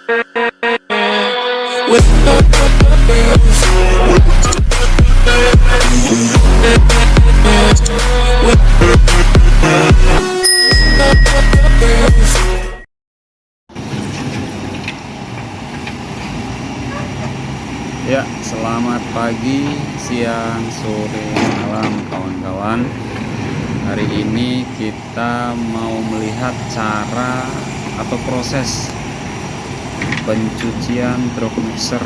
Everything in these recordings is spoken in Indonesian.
Ya, selamat pagi, siang, sore, malam kawan-kawan. Hari ini kita mau melihat cara atau proses pencucian truk mixer,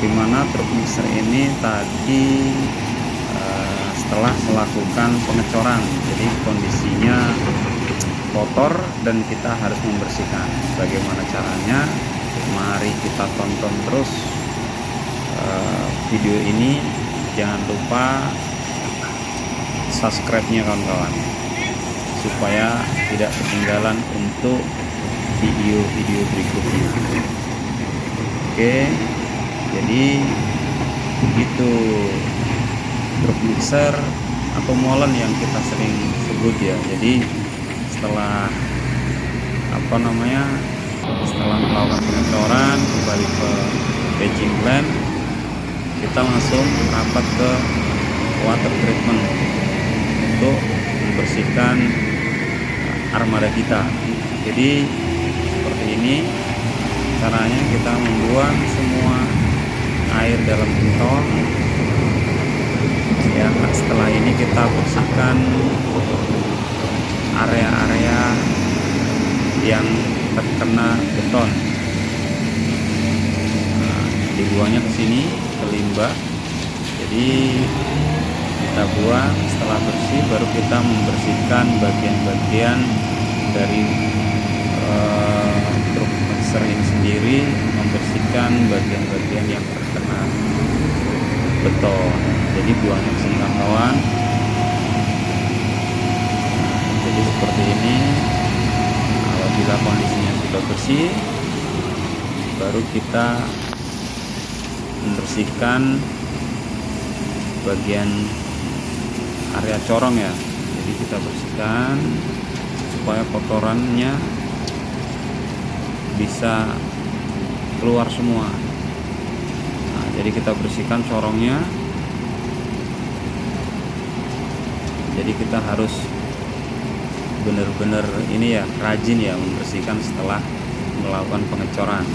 dimana truk mixer ini tadi setelah melakukan pengecoran, jadi kondisinya kotor dan kita harus membersihkan. Bagaimana caranya? Mari kita tonton terus video ini. Jangan lupa subscribe-nya kawan-kawan, supaya tidak ketinggalan untuk video-video berikutnya. Oke, jadi itu truk mixer atau molen yang kita sering sebut ya. Jadi setelah setelah melakukan pengecoran, kembali ke batching plant, kita langsung rapat ke water treatment untuk membersihkan armada kita. Jadi seperti ini caranya, kita membuang semua air dalam gentong ya. Setelah ini kita bersihkan area-area yang terkena beton. Dibuangnya ke sini, ke limbah. Jadi kita buang, setelah bersih baru kita membersihkan bagian-bagian dari truk mixer ini sendiri, membersihkan bagian-bagian yang terkena beton. Jadi buangnya ke sini kawan-kawan. Jadi seperti ini. Apabila kondisinya sudah bersih, baru kita membersihkan bagian area corong ya. Jadi kita bersihkan supaya kotorannya bisa keluar semua. Nah, jadi kita bersihkan corongnya. Jadi kita harus benar-benar ini ya, rajin ya membersihkan setelah melakukan pengecoran.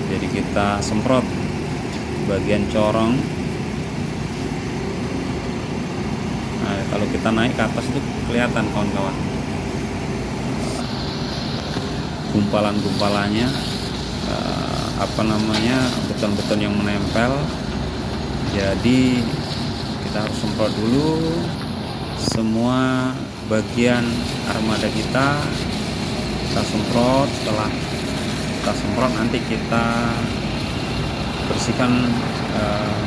Jadi kita semprot bagian corong. Nah, kalau kita naik ke atas itu kelihatan kawan-kawan gumpalan-gumpalannya, beton-beton yang menempel. Jadi kita harus semprot dulu semua bagian armada kita. Kita semprot. Setelah kita semprot, nanti kita bersihkan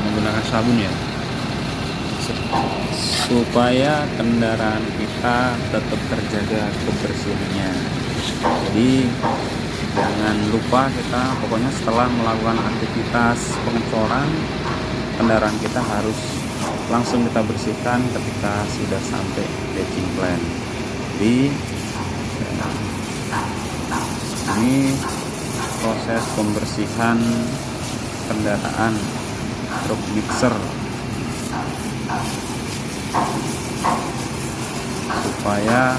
menggunakan sabun ya, supaya kendaraan kita tetap terjaga kebersihannya. Jadi jangan lupa, kita pokoknya setelah melakukan aktivitas pengecoran, kendaraan kita harus langsung kita bersihkan ketika sudah sampai batching plant. Jadi ini proses pembersihan kendaraan truk mixer supaya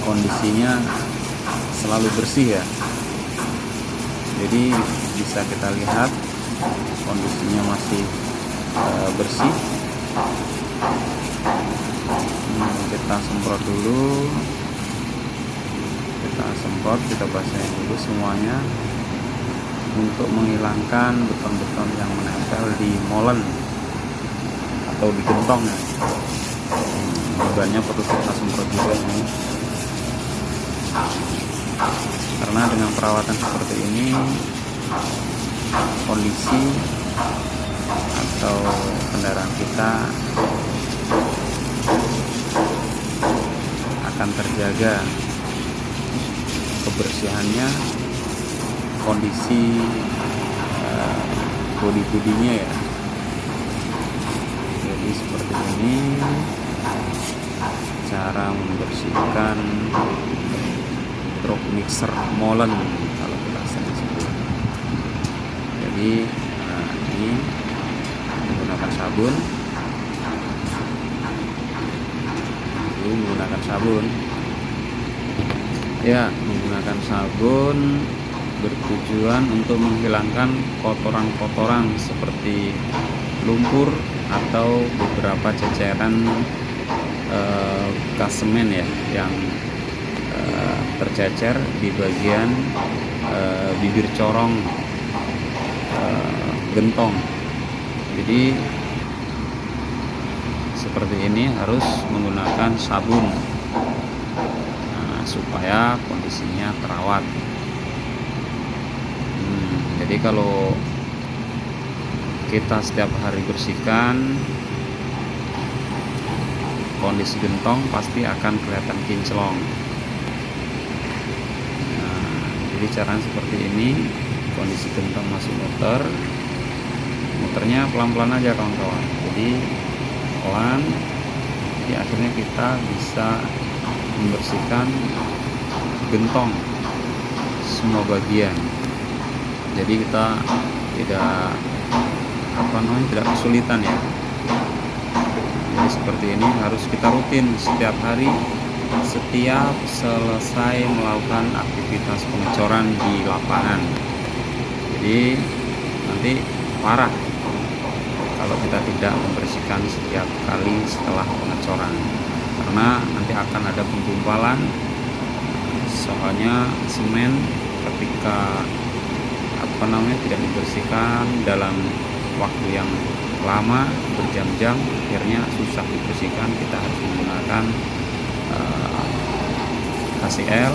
kondisinya selalu bersih ya. Jadi bisa kita lihat kondisinya masih bersih. Kita semprot dulu, kita basahin dulu semuanya untuk menghilangkan beton-beton yang menempel di molen atau di gentong ya. Bannya perlu kita semprot juga ini, karena dengan perawatan seperti ini kondisi atau kendaraan kita akan terjaga kebersihannya, kondisi bodi-bodinya ya. Jadi seperti ini cara cara membersihkan truk mixer molen kalau kita sering sebut. Jadi ini menggunakan sabun, menggunakan sabun bertujuan untuk menghilangkan kotoran-kotoran seperti lumpur atau beberapa ceceran bekas semen ya yang tercecer di bagian bibir corong gentong. Jadi seperti ini harus menggunakan sabun supaya kondisinya terawat. Jadi kalau kita setiap hari bersihkan, kondisi gentong pasti akan kelihatan kinclong. Jadi caranya seperti ini. Kondisi gentong masih muternya pelan-pelan aja kawan-kawan. Jadi pelan, akhirnya kita bisa membersihkan gentong semua bagian. Jadi kita tidak kesulitan ya. Jadi seperti ini harus kita rutin setiap hari, setiap selesai melakukan aktivitas pengecoran di lapangan. Jadi nanti parah kalau kita tidak membersihkan setiap kali setelah pengecoran, karena nanti akan ada penggumpalan. Soalnya semen ketika tidak dibersihkan dalam waktu yang lama, berjam-jam, akhirnya susah dibersihkan. Kita harus menggunakan HCl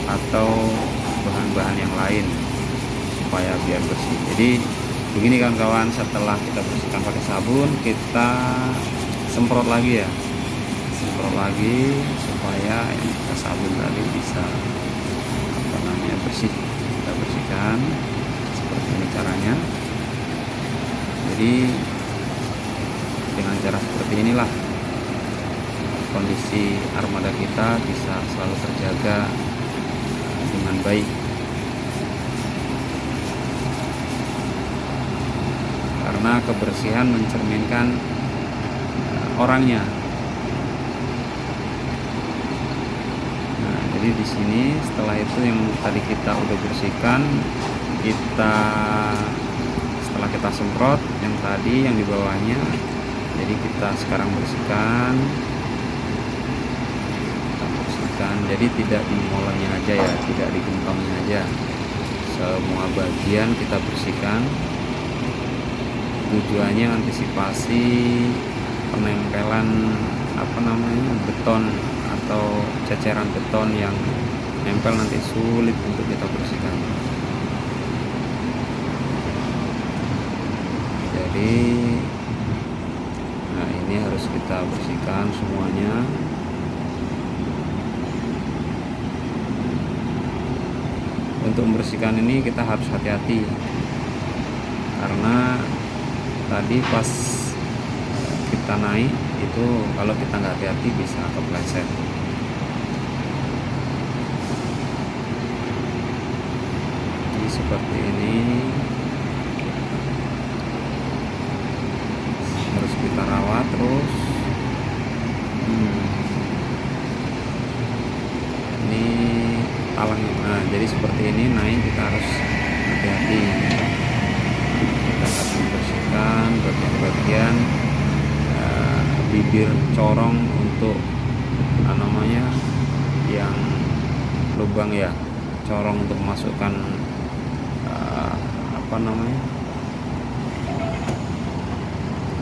atau bahan-bahan yang lain supaya biar bersih. Jadi begini kawan-kawan, setelah kita bersihkan pakai sabun, kita semprot lagi ya, supaya yang kita sabun tadi bisa bersih. Kita bersihkan seperti ini caranya. Jadi dengan cara seperti inilah kondisi armada kita bisa selalu terjaga dengan baik. Karena kebersihan mencerminkan orangnya. Jadi di sini setelah itu yang tadi kita udah bersihkan, setelah kita semprot yang tadi yang di bawahnya, jadi kita sekarang bersihkan. Jadi tidak di molennya aja ya, tidak di gentongnya aja, semua bagian kita bersihkan. Tujuannya antisipasi penempelan beton atau ceceran beton yang nempel nanti sulit untuk kita bersihkan. Jadi ini harus kita bersihkan semuanya. Untuk membersihkan ini kita harus hati-hati, karena tadi pas kita naik itu kalau kita nggak hati-hati bisa kepleset. Jadi seperti ini harus kita rawat terus. Ini talangnya. Jadi seperti ini naik, kita harus hati-hati. Kita harus membersihkan bagian-bagian bibir corong untuk yang lubang ya, corong untuk masukkan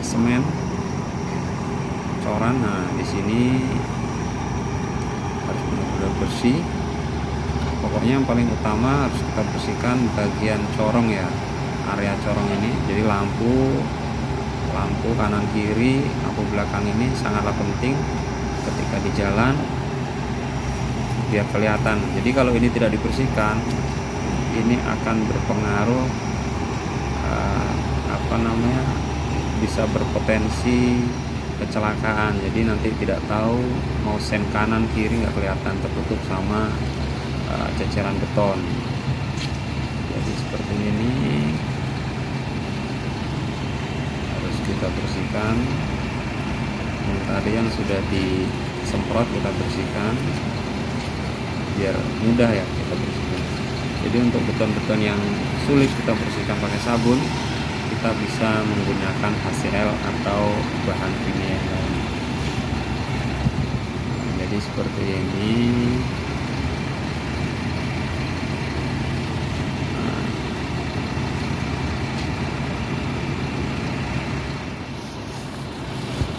semen coran. Di sini harus benar-benar bersih. Pokoknya yang paling utama harus kita bersihkan bagian corong ya, area corong ini. Jadi lampu kanan kiri, lampu belakang ini sangatlah penting ketika di jalan biar kelihatan. Jadi kalau ini tidak dibersihkan, ini akan berpengaruh bisa berpotensi kecelakaan, jadi nanti tidak tahu mau sen kanan kiri nggak kelihatan, tertutup sama ceceran beton. Jadi seperti ini harus kita bersihkan. Yang tadi yang sudah disemprot kita bersihkan biar mudah ya kita bersihkan. Jadi untuk beton-beton yang sulit kita bersihkan pakai sabun, kita bisa menggunakan HCl atau bahan kimia yang lain. Jadi seperti ini.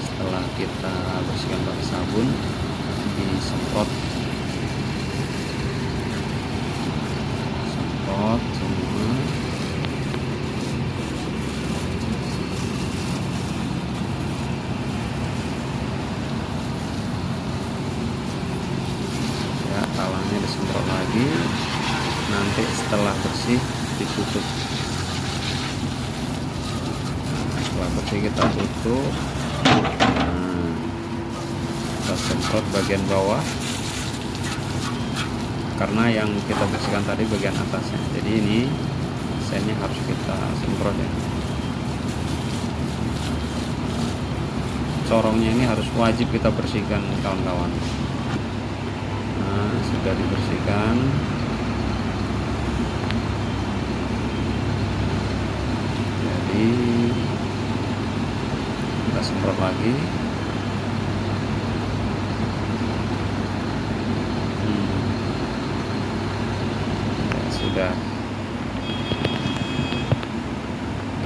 Setelah kita bersihkan pakai sabun, disemprot semua. Ya, talangnya disemprot lagi. Nanti setelah bersih ditutup. Setelah bersih kita tutup. Kita semprot bagian bawah, karena yang kita bersihkan tadi bagian atasnya. Jadi ini sennya harus kita semprot ya. Corongnya ini harus wajib kita bersihkan kawan-kawan. Nah, sudah dibersihkan. Jadi kita semprot lagi. Sudah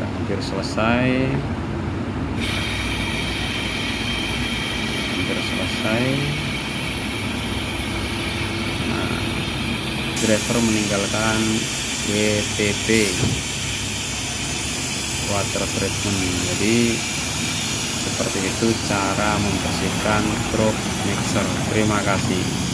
hampir selesai. Nah, driver meninggalkan WTP, water treatment. Jadi seperti itu cara membersihkan truk mixer. Terima kasih.